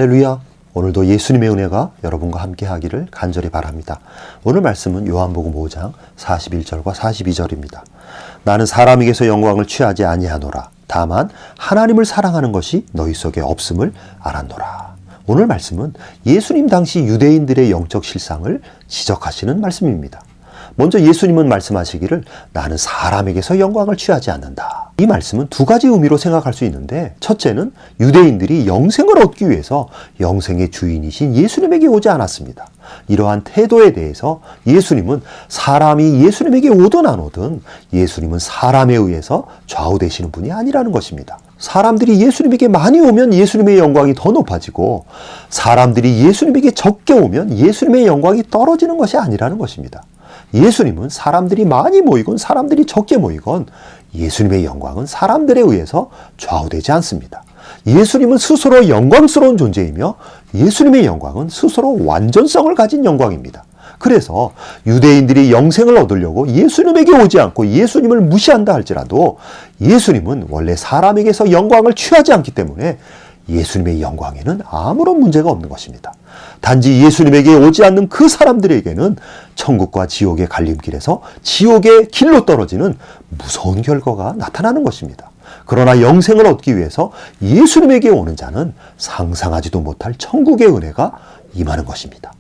할렐루야! 오늘도 예수님의 은혜가 여러분과 함께 하기를 간절히 바랍니다. 오늘 말씀은 요한복음 5장 41절과 42절입니다. 나는 사람에게서 영광을 취하지 아니하노라. 다만 하나님을 사랑하는 것이 너희 속에 없음을 알았노라. 오늘 말씀은 예수님 당시 유대인들의 영적 실상을 지적하시는 말씀입니다. 먼저 예수님은 말씀하시기를 나는 사람에게서 영광을 취하지 않는다. 이 말씀은 두 가지 의미로 생각할 수 있는데, 첫째는 유대인들이 영생을 얻기 위해서 영생의 주인이신 예수님에게 오지 않았습니다. 이러한 태도에 대해서 예수님은 사람이 예수님에게 오든 안 오든 예수님은 사람에 의해서 좌우되시는 분이 아니라는 것입니다. 사람들이 예수님에게 많이 오면 예수님의 영광이 더 높아지고, 사람들이 예수님에게 적게 오면 예수님의 영광이 떨어지는 것이 아니라는 것입니다. 예수님은 사람들이 많이 모이건 사람들이 적게 모이건 예수님의 영광은 사람들에 의해서 좌우되지 않습니다. 예수님은 스스로 영광스러운 존재이며 예수님의 영광은 스스로 완전성을 가진 영광입니다. 그래서 유대인들이 영생을 얻으려고 예수님에게 오지 않고 예수님을 무시한다 할지라도 예수님은 원래 사람에게서 영광을 취하지 않기 때문에 예수님의 영광에는 아무런 문제가 없는 것입니다. 단지 예수님에게 오지 않는 그 사람들에게는 천국과 지옥의 갈림길에서 지옥의 길로 떨어지는 무서운 결과가 나타나는 것입니다. 그러나 영생을 얻기 위해서 예수님에게 오는 자는 상상하지도 못할 천국의 은혜가 임하는 것입니다.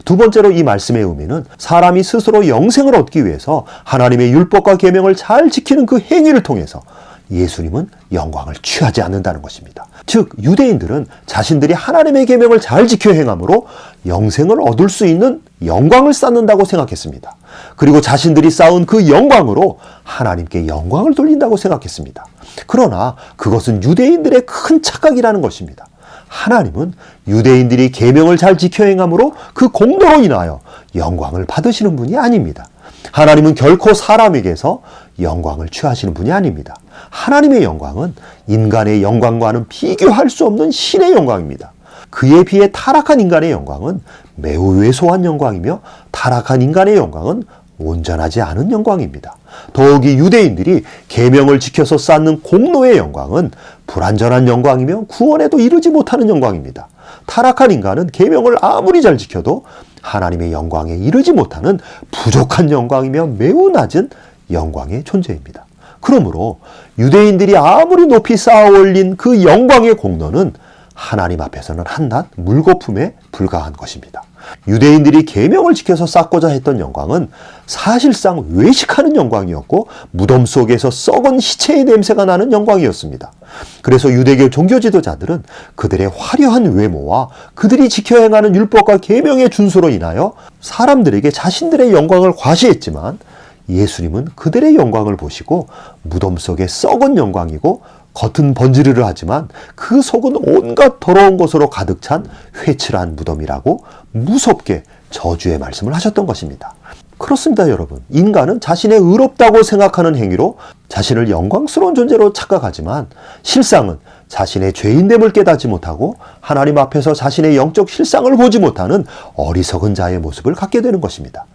두 번째로 이 말씀의 의미는 사람이 스스로 영생을 얻기 위해서 하나님의 율법과 계명을 잘 지키는 그 행위를 통해서 예수님은 영광을 취하지 않는다는 것입니다. 즉 유대인들은 자신들이 하나님의 계명을 잘 지켜 행함으로 영생을 얻을 수 있는 영광을 쌓는다고 생각했습니다. 그리고 자신들이 쌓은 그 영광으로 하나님께 영광을 돌린다고 생각했습니다. 그러나 그것은 유대인들의 큰 착각이라는 것입니다. 하나님은 유대인들이 계명을 잘 지켜 행함으로 그 공로로 인하여 영광을 받으시는 분이 아닙니다. 하나님은 결코 사람에게서 영광을 취하시는 분이 아닙니다. 하나님의 영광은 인간의 영광과는 비교할 수 없는 신의 영광입니다. 그에 비해 타락한 인간의 영광은 매우 왜소한 영광이며 타락한 인간의 영광은 온전하지 않은 영광입니다. 더욱이 유대인들이 계명을 지켜서 쌓는 공로의 영광은 불완전한 영광이며 구원에도 이르지 못하는 영광입니다. 타락한 인간은 계명을 아무리 잘 지켜도 하나님의 영광에 이르지 못하는 부족한 영광이며 매우 낮은 영광의 존재입니다. 그러므로 유대인들이 아무리 높이 쌓아 올린 그 영광의 공로는 하나님 앞에서는 한낱 물거품에 불과한 것입니다. 유대인들이 계명을 지켜서 쌓고자 했던 영광은 사실상 외식하는 영광이었고 무덤 속에서 썩은 시체의 냄새가 나는 영광이었습니다. 그래서 유대교 종교 지도자들은 그들의 화려한 외모와 그들이 지켜 행하는 율법과 계명의 준수로 인하여 사람들에게 자신들의 영광을 과시했지만, 예수님은 그들의 영광을 보시고 무덤 속의 썩은 영광이고 겉은 번지르르 하지만 그 속은 온갖 더러운 것으로 가득 찬 회칠한 무덤이라고 무섭게 저주의 말씀을 하셨던 것입니다. 그렇습니다, 여러분. 인간은 자신의 의롭다고 생각하는 행위로 자신을 영광스러운 존재로 착각하지만 실상은 자신의 죄인됨을 깨닫지 못하고 하나님 앞에서 자신의 영적 실상을 보지 못하는 어리석은 자의 모습을 갖게 되는 것입니다.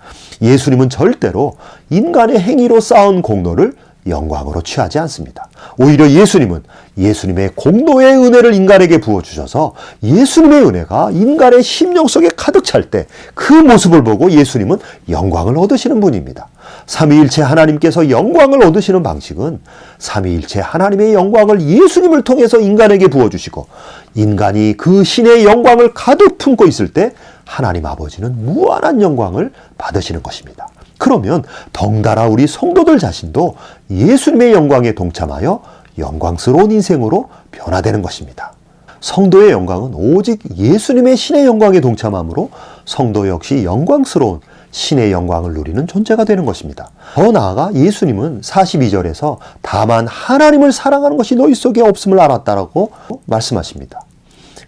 예수님은 절대로 인간의 행위로 쌓은 공로를 영광으로 취하지 않습니다. 오히려 예수님은 예수님의 공로의 은혜를 인간에게 부어주셔서 예수님의 은혜가 인간의 심령 속에 가득 찰 때 그 모습을 보고 예수님은 영광을 얻으시는 분입니다. 삼위일체 하나님께서 영광을 얻으시는 방식은 삼위일체 하나님의 영광을 예수님을 통해서 인간에게 부어주시고 인간이 그 신의 영광을 가득 품고 있을 때 하나님 아버지는 무한한 영광을 받으시는 것입니다. 그러면 덩달아 우리 성도들 자신도 예수님의 영광에 동참하여 영광스러운 인생으로 변화되는 것입니다. 성도의 영광은 오직 예수님의 신의 영광에 동참함으로 성도 역시 영광스러운 신의 영광을 누리는 존재가 되는 것입니다. 더 나아가 예수님은 42절에서 다만 하나님을 사랑하는 것이 너희 속에 없음을 알았다라고 말씀하십니다.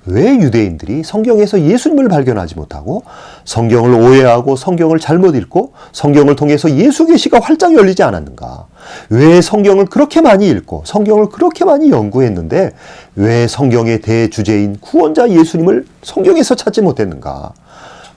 왜 유대인들이 성경에서 예수님을 발견하지 못하고 성경을 오해하고 성경을 잘못 읽고 성경을 통해서 예수 계시가 활짝 열리지 않았는가? 왜 성경을 그렇게 많이 읽고 성경을 그렇게 많이 연구했는데 왜 성경의 대주제인 구원자 예수님을 성경에서 찾지 못했는가?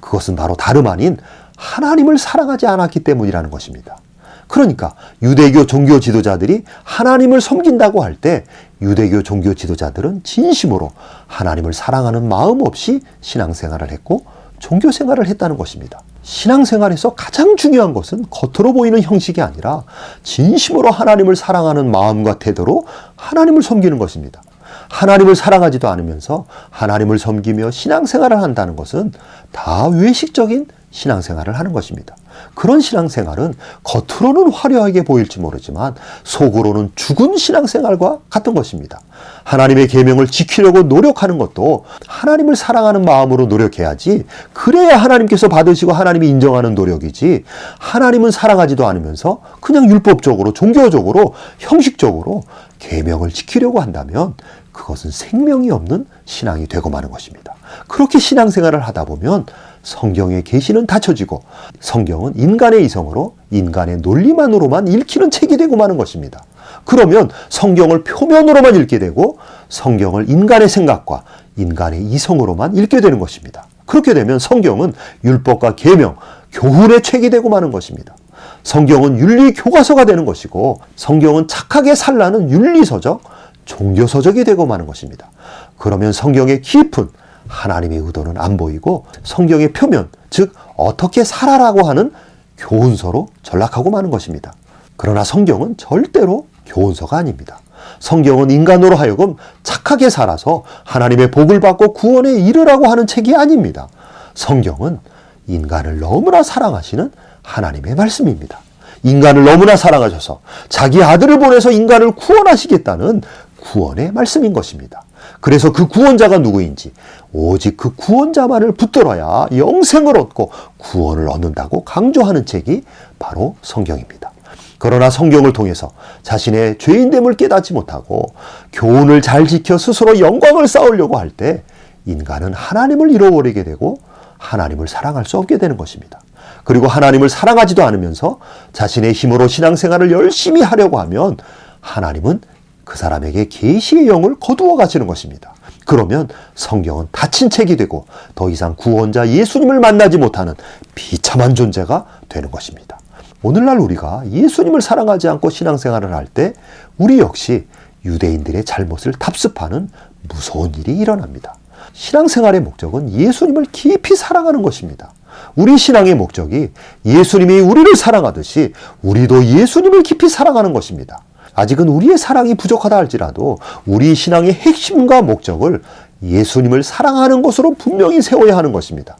그것은 바로 다름 아닌 하나님을 사랑하지 않았기 때문이라는 것입니다. 그러니까 유대교 종교 지도자들이 하나님을 섬긴다고 할 때 유대교 종교 지도자들은 진심으로 하나님을 사랑하는 마음 없이 신앙생활을 했고 종교생활을 했다는 것입니다. 신앙생활에서 가장 중요한 것은 겉으로 보이는 형식이 아니라 진심으로 하나님을 사랑하는 마음과 태도로 하나님을 섬기는 것입니다. 하나님을 사랑하지도 않으면서 하나님을 섬기며 신앙생활을 한다는 것은 다 외식적인 신앙생활을 하는 것입니다. 그런 신앙생활은 겉으로는 화려하게 보일지 모르지만 속으로는 죽은 신앙생활과 같은 것입니다. 하나님의 계명을 지키려고 노력하는 것도 하나님을 사랑하는 마음으로 노력해야지, 그래야 하나님께서 받으시고 하나님이 인정하는 노력이지, 하나님은 사랑하지도 않으면서 그냥 율법적으로 종교적으로 형식적으로 계명을 지키려고 한다면 그것은 생명이 없는 신앙이 되고 마는 것입니다. 그렇게 신앙생활을 하다 보면 성경의 계시는 닫혀지고 성경은 인간의 이성으로 인간의 논리만으로만 읽히는 책이 되고 마는 것입니다. 그러면 성경을 표면으로만 읽게 되고 성경을 인간의 생각과 인간의 이성으로만 읽게 되는 것입니다. 그렇게 되면 성경은 율법과 계명, 교훈의 책이 되고 마는 것입니다. 성경은 윤리 교과서가 되는 것이고 성경은 착하게 살라는 윤리서적, 종교서적이 되고 마는 것입니다. 그러면 성경의 깊은 하나님의 의도는 안 보이고 성경의 표면, 즉 어떻게 살아라고 하는 교훈서로 전락하고 마는 것입니다. 그러나 성경은 절대로 교훈서가 아닙니다. 성경은 인간으로 하여금 착하게 살아서 하나님의 복을 받고 구원에 이르라고 하는 책이 아닙니다. 성경은 인간을 너무나 사랑하시는 하나님의 말씀입니다. 인간을 너무나 사랑하셔서 자기 아들을 보내서 인간을 구원하시겠다는 구원의 말씀인 것입니다. 그래서 그 구원자가 누구인지 오직 그 구원자만을 붙들어야 영생을 얻고 구원을 얻는다고 강조하는 책이 바로 성경입니다. 그러나 성경을 통해서 자신의 죄인됨을 깨닫지 못하고 교훈을 잘 지켜 스스로 영광을 쌓으려고 할 때 인간은 하나님을 잃어버리게 되고 하나님을 사랑할 수 없게 되는 것입니다. 그리고 하나님을 사랑하지도 않으면서 자신의 힘으로 신앙생활을 열심히 하려고 하면 하나님은 그 사람에게 계시의 영을 거두어 가시는 것입니다. 그러면 성경은 닫힌 책이 되고 더 이상 구원자 예수님을 만나지 못하는 비참한 존재가 되는 것입니다. 오늘날 우리가 예수님을 사랑하지 않고 신앙생활을 할 때 우리 역시 유대인들의 잘못을 답습하는 무서운 일이 일어납니다. 신앙생활의 목적은 예수님을 깊이 사랑하는 것입니다. 우리 신앙의 목적이 예수님이 우리를 사랑하듯이 우리도 예수님을 깊이 사랑하는 것입니다. 아직은 우리의 사랑이 부족하다 할지라도 우리 신앙의 핵심과 목적을 예수님을 사랑하는 것으로 분명히 세워야 하는 것입니다.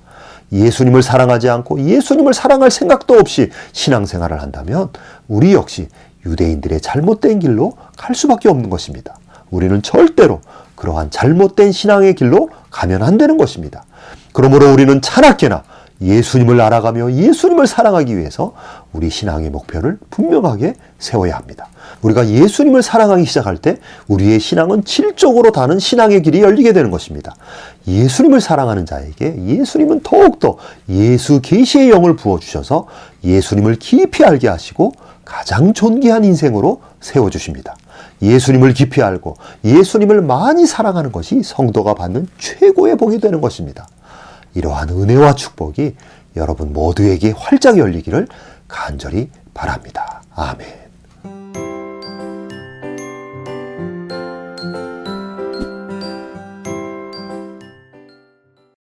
예수님을 사랑하지 않고 예수님을 사랑할 생각도 없이 신앙생활을 한다면 우리 역시 유대인들의 잘못된 길로 갈 수밖에 없는 것입니다. 우리는 절대로 그러한 잘못된 신앙의 길로 가면 안 되는 것입니다. 그러므로 우리는 차납게나 예수님을 알아가며 예수님을 사랑하기 위해서 우리 신앙의 목표를 분명하게 세워야 합니다. 우리가 예수님을 사랑하기 시작할 때 우리의 신앙은 질적으로 다른 신앙의 길이 열리게 되는 것입니다. 예수님을 사랑하는 자에게 예수님은 더욱더 예수 계시의 영을 부어주셔서 예수님을 깊이 알게 하시고 가장 존귀한 인생으로 세워주십니다. 예수님을 깊이 알고 예수님을 많이 사랑하는 것이 성도가 받는 최고의 복이 되는 것입니다. 이러한 은혜와 축복이 여러분 모두에게 활짝 열리기를 간절히 바랍니다. 아멘.